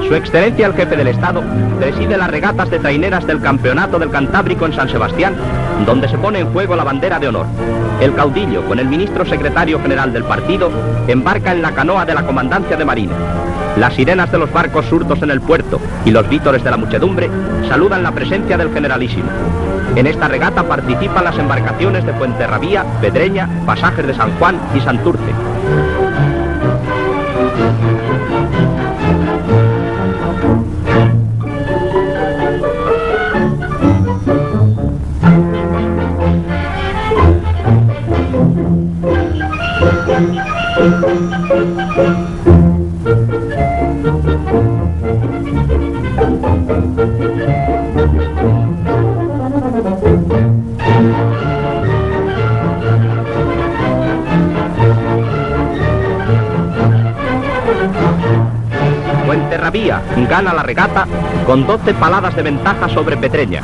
Su Excelencia el Jefe del Estado preside las regatas de traineras del Campeonato del Cantábrico en San Sebastián, donde se pone en juego la bandera de honor. El caudillo, con el ministro secretario general del partido, embarca en la canoa de la Comandancia de Marina. Las sirenas de los barcos surtos en el puerto y los vítores de la muchedumbre saludan la presencia del generalísimo. En esta regata participan las embarcaciones de Fuenterrabía, Pedreña, Pasajes de San Juan y Santurce. Fuenterrabía gana la regata con 12 paladas de ventaja sobre Pedreña.